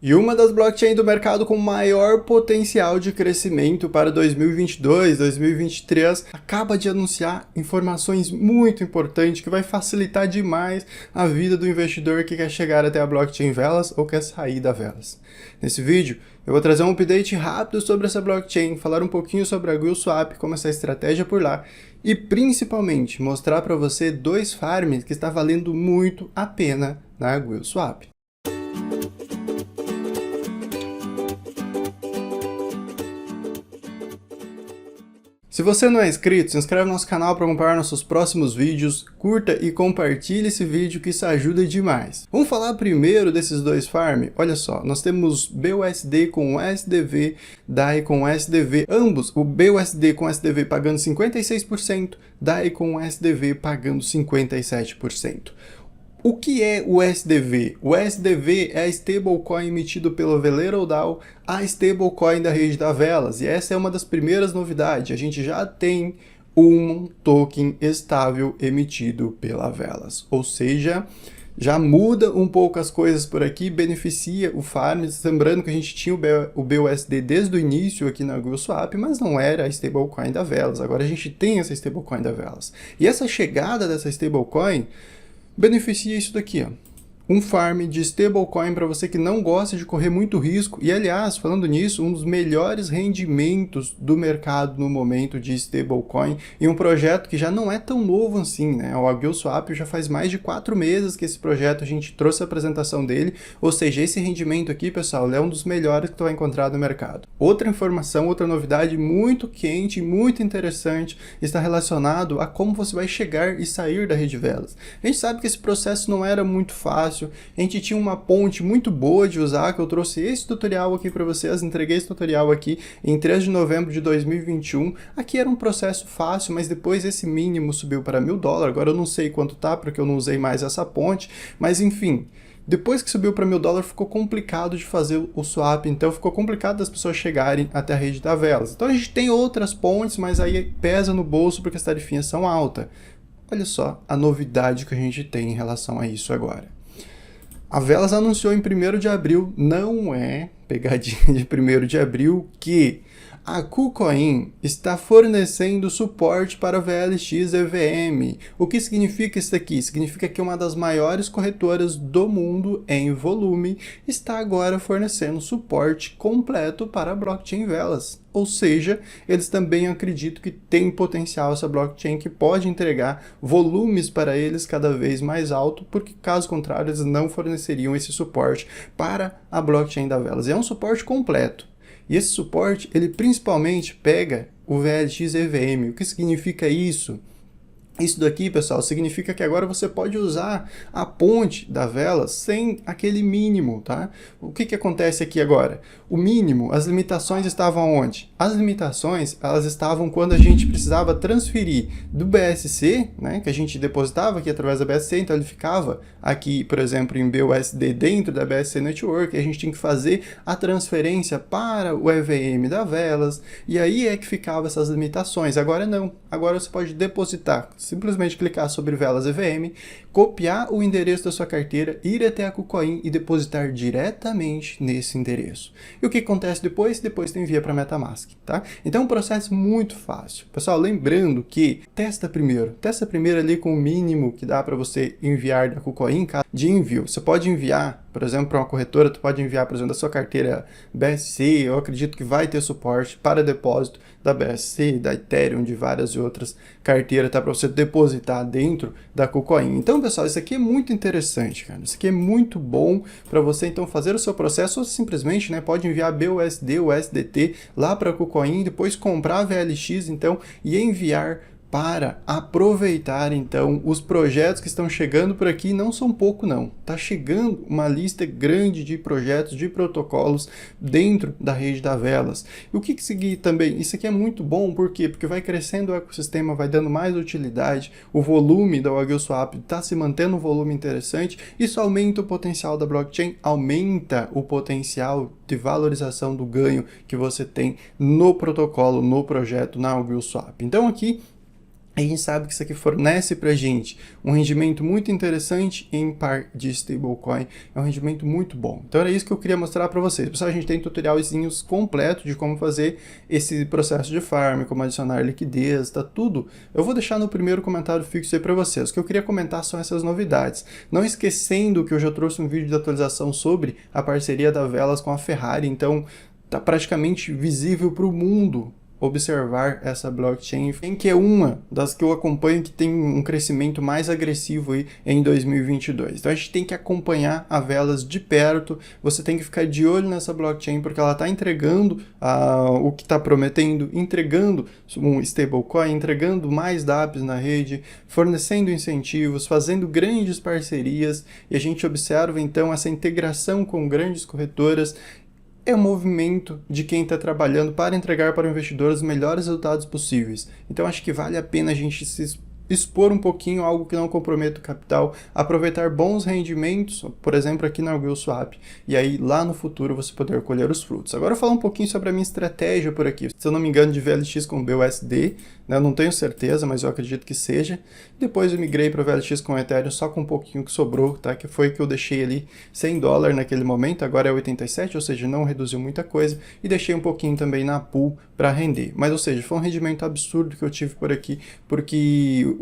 E uma das blockchains do mercado com maior potencial de crescimento para 2022, 2023, acaba de anunciar informações muito importantes que vai facilitar demais a vida do investidor que quer chegar até a blockchain Velas ou quer sair da Velas. Nesse vídeo, eu vou trazer um update rápido sobre essa blockchain, falar um pouquinho sobre a GuildSwap, como essa estratégia por lá, e principalmente mostrar para você dois farms que está valendo muito a pena na GuildSwap. Se você não é inscrito, se inscreve no nosso canal para acompanhar nossos próximos vídeos, curta e compartilhe esse vídeo que isso ajuda demais. Vamos falar primeiro desses dois farms? Olha só, nós temos BUSD com SDV, DAI com SDV, ambos, o BUSD com SDV pagando 56%, DAI com SDV pagando 57%. O que é o SDV? O SDV é a stablecoin emitido pelo Velero DAO, a stablecoin da rede da Velas. E essa é uma das primeiras novidades. A gente já tem um token estável emitido pela Velas. Ou seja, já muda um pouco as coisas por aqui, beneficia o farm. Lembrando que a gente tinha o BUSD desde o início aqui na GuildSwap, mas não era a stablecoin da Velas. Agora a gente tem essa stablecoin da Velas. E essa chegada dessa stablecoin beneficia isso daqui, ó. Um farm de stablecoin para você que não gosta de correr muito risco. E aliás, falando nisso, um dos melhores rendimentos do mercado no momento de stablecoin e um projeto que já não é tão novo assim, né? O GuildSwap já faz mais de 4 meses que esse projeto a gente trouxe a apresentação dele, ou seja, esse rendimento aqui, pessoal, é um dos melhores que tu vai encontrar no mercado. Outra informação, outra novidade muito quente, muito interessante, está relacionado a como você vai chegar e sair da rede Velas. A gente sabe que esse processo não era muito fácil. A gente tinha uma ponte muito boa de usar, que eu trouxe esse tutorial aqui para vocês, entreguei esse tutorial aqui em 3 de novembro de 2021. Aqui era um processo fácil, mas depois esse mínimo subiu para $1000, agora eu não sei quanto tá, porque eu não usei mais essa ponte, mas enfim. Depois que subiu para $1000 ficou complicado de fazer o swap, então ficou complicado das pessoas chegarem até a rede da Velas. Então a gente tem outras pontes, mas aí pesa no bolso porque as tarifinhas são altas. Olha só a novidade que a gente tem em relação a isso agora. A Velas anunciou em 1º de abril, não é pegadinha de 1º de abril, que a KuCoin está fornecendo suporte para VLX EVM. O que significa isso aqui? Significa que uma das maiores corretoras do mundo em volume está agora fornecendo suporte completo para a blockchain Velas. Ou seja, eles também acreditam que tem potencial essa blockchain que pode entregar volumes para eles cada vez mais alto, porque caso contrário eles não forneceriam esse suporte para a blockchain da Velas. É um suporte completo. E esse suporte, ele principalmente pega o VLX EVM. O que significa isso? Isso daqui, pessoal, significa que agora você pode usar a ponte da Velas sem aquele mínimo, tá? O que que acontece aqui agora? O mínimo, as limitações estavam onde? As limitações, elas estavam quando a gente precisava transferir do BSC, né, que a gente depositava aqui através da BSC, então ele ficava aqui, por exemplo, em BUSD dentro da BSC Network, e a gente tinha que fazer a transferência para o EVM da Velas, e aí é que ficavam essas limitações. Agora não, agora você pode depositar, simplesmente clicar sobre Velas EVM, copiar o endereço da sua carteira, ir até a KuCoin e depositar diretamente nesse endereço. E o que acontece depois? Depois tu envia para MetaMask, tá? Então é um processo muito fácil. Pessoal, lembrando que testa primeiro ali com o mínimo que dá para você enviar da KuCoin de envio. Você pode enviar, por exemplo, para uma corretora, tu pode enviar, por exemplo, da sua carteira BSC, eu acredito que vai ter suporte para depósito da BSC, da Ethereum, de várias outras carteiras, tá? Para você depositar dentro da KuCoin. Então, pessoal, isso aqui é muito interessante, cara. Isso aqui é muito bom para você, então, fazer o seu processo, ou simplesmente, né, pode enviar BUSD, USDT lá para a KuCoin, depois comprar a VLX, então, e enviar para aproveitar então os projetos que estão chegando por aqui. Não são pouco não, tá chegando uma lista grande de projetos, de protocolos dentro da rede da Velas. E o que seguir também, isso aqui é muito bom, por quê? Porque vai crescendo o ecossistema, vai dando mais utilidade, o volume da GuildSwap está se mantendo um volume interessante, isso aumenta o potencial da blockchain, aumenta o potencial de valorização do ganho que você tem no protocolo, no projeto, na GuildSwap. Então aqui a gente sabe que isso aqui fornece para a gente um rendimento muito interessante em par de stablecoin, é um rendimento muito bom. Então era isso que eu queria mostrar para vocês. Pessoal, a gente tem tutorialzinhos completos de como fazer esse processo de farm, como adicionar liquidez, tá tudo. Eu vou deixar no primeiro comentário fixo aí para vocês. O que eu queria comentar são essas novidades. Não esquecendo que eu já trouxe um vídeo de atualização sobre a parceria da Velas com a Ferrari, então tá praticamente visível para o mundo observar essa blockchain, que é uma das que eu acompanho que tem um crescimento mais agressivo aí em 2022. Então a gente tem que acompanhar a Velas de perto, você tem que ficar de olho nessa blockchain porque ela está entregando o que está prometendo, entregando um stablecoin, entregando mais dApps na rede, fornecendo incentivos, fazendo grandes parcerias, e a gente observa então essa integração com grandes corretoras. É um movimento de quem está trabalhando para entregar para o investidor os melhores resultados possíveis. Então acho que vale a pena a gente se expor um pouquinho algo que não comprometa o capital, aproveitar bons rendimentos, por exemplo aqui na WillSwap, e aí lá no futuro você poder colher os frutos. Agora eu vou falar um pouquinho sobre a minha estratégia por aqui. Se eu não me engano, de VLX com BUSD, né? Eu não tenho certeza, mas eu acredito que seja. Depois eu migrei para o VLX com Ethereum só com um pouquinho que sobrou, tá? Que foi que eu deixei ali $100 naquele momento, agora é 87, ou seja, não reduziu muita coisa, e deixei um pouquinho também na pool para render. Mas, ou seja, foi um rendimento absurdo que eu tive por aqui, porque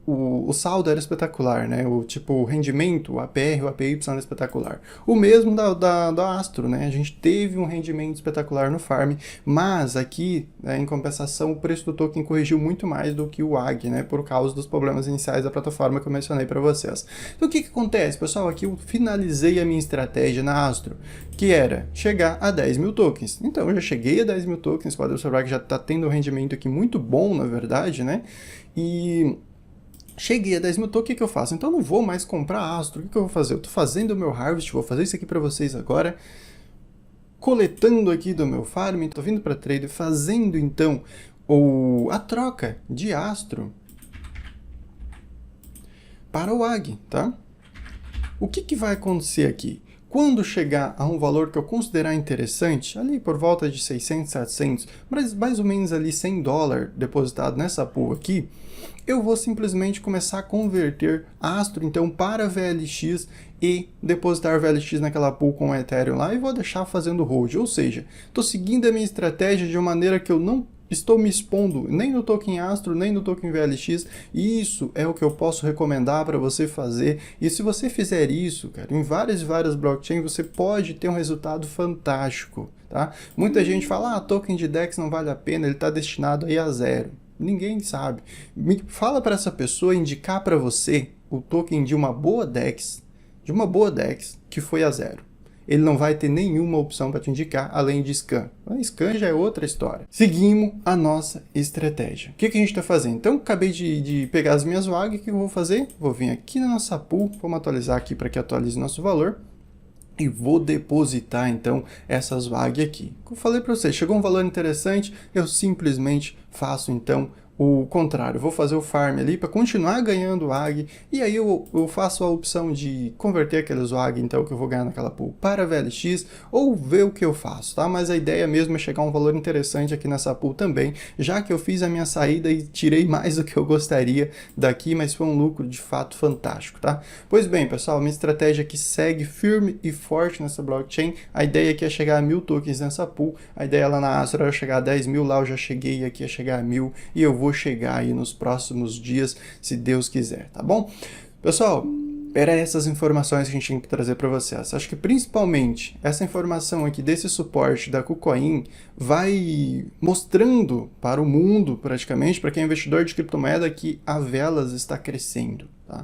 o saldo era espetacular, né? O rendimento, o APR, o APY era espetacular. O mesmo da Astro, né? A gente teve um rendimento espetacular no farm, mas aqui, né, em compensação, o preço do token corrigiu muito mais do que o AG, né? Por causa dos problemas iniciais da plataforma que eu mencionei para vocês. Então o que acontece, pessoal? Aqui eu finalizei a minha estratégia na Astro, que era chegar a 10 mil tokens. Então eu já cheguei a 10 mil tokens, pode observar que já está tendo um rendimento aqui muito bom, na verdade, né? E cheguei a 10 mil tokens, o que eu faço? Então eu não vou mais comprar Astro, o que eu vou fazer? Eu estou fazendo o meu harvest, vou fazer isso aqui para vocês agora, coletando aqui do meu farm, estou vindo para trade, fazendo então a troca de Astro para o AG, tá? O que vai acontecer aqui? Quando chegar a um valor que eu considerar interessante, ali por volta de 600, 700, mas mais ou menos ali $100 depositado nessa pool aqui, eu vou simplesmente começar a converter Astro então para VLX e depositar VLX naquela pool com o Ethereum lá e vou deixar fazendo hold. Ou seja, estou seguindo a minha estratégia de uma maneira que eu não estou me expondo nem no token Astro, nem no token VLX, e isso é o que eu posso recomendar para você fazer. E se você fizer isso, cara, em várias blockchains, você pode ter um resultado fantástico, tá? Muita gente fala, token de DEX não vale a pena, ele está destinado aí a zero. Ninguém sabe. Fala para essa pessoa indicar para você o token de uma boa DEX, que foi a zero. Ele não vai ter nenhuma opção para te indicar, além de scan. A scan já é outra história. Seguimos a nossa estratégia. O que a gente está fazendo? Então, acabei de pegar as minhas vagas, o que eu vou fazer? Vou vir aqui na nossa pool, vamos atualizar aqui para que atualize nosso valor. E vou depositar, então, essas VAG aqui. Como eu falei para vocês, chegou um valor interessante, eu simplesmente faço, então, o contrário. Vou fazer o farm ali para continuar ganhando WAG, e aí eu faço a opção de converter aqueles WAG, então, que eu vou ganhar naquela pool para VLX, ou ver o que eu faço, tá? Mas a ideia mesmo é chegar a um valor interessante aqui nessa pool também, já que eu fiz a minha saída e tirei mais do que eu gostaria daqui, mas foi um lucro de fato fantástico, tá? Pois bem, pessoal, minha estratégia aqui segue firme e forte nessa blockchain. A ideia aqui é chegar a 1000 tokens nessa pool, a ideia lá na Astro era chegar a 10 mil, lá eu já cheguei aqui a chegar a 1000, e eu vou chegar aí nos próximos dias, se Deus quiser, tá bom? Pessoal, eram essas informações que a gente tinha que trazer para vocês. Acho que principalmente essa informação aqui desse suporte da KuCoin vai mostrando para o mundo, praticamente, para quem é investidor de criptomoeda, que a Velas está crescendo, tá?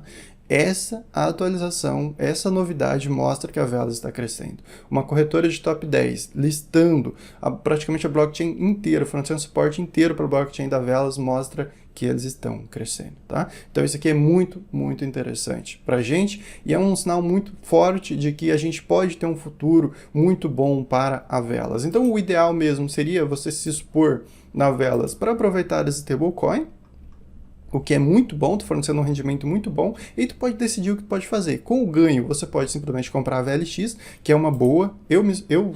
Essa atualização, essa novidade mostra que a Velas está crescendo. Uma corretora de top 10 listando praticamente a blockchain inteira, fornecendo suporte inteiro para a blockchain da Velas, mostra que eles estão crescendo, tá? Então isso aqui é muito, muito interessante para a gente e é um sinal muito forte de que a gente pode ter um futuro muito bom para a Velas. Então o ideal mesmo seria você se expor na Velas para aproveitar esse stablecoin, o que é muito bom, tá fornecendo um rendimento muito bom, e tu pode decidir o que tu pode fazer. Com o ganho, você pode simplesmente comprar a VLX, que é uma boa.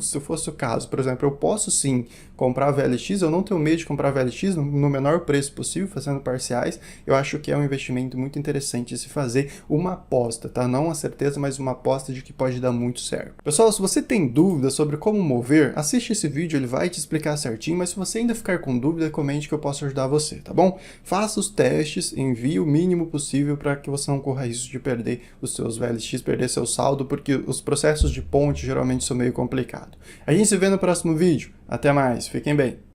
Se fosse o caso, por exemplo, eu posso sim comprar a VLX, eu não tenho medo de comprar a VLX no menor preço possível, fazendo parciais. Eu acho que é um investimento muito interessante de se fazer, uma aposta, tá? Não uma certeza, mas uma aposta de que pode dar muito certo. Pessoal, se você tem dúvidas sobre como mover, assiste esse vídeo, ele vai te explicar certinho, mas se você ainda ficar com dúvida, comente que eu posso ajudar você, tá bom? Faça os testes, envie o mínimo possível para que você não corra risco de perder os seus VLX, perder seu saldo, porque os processos de ponte geralmente são meio complicados. A gente se vê no próximo vídeo. Até mais, fiquem bem!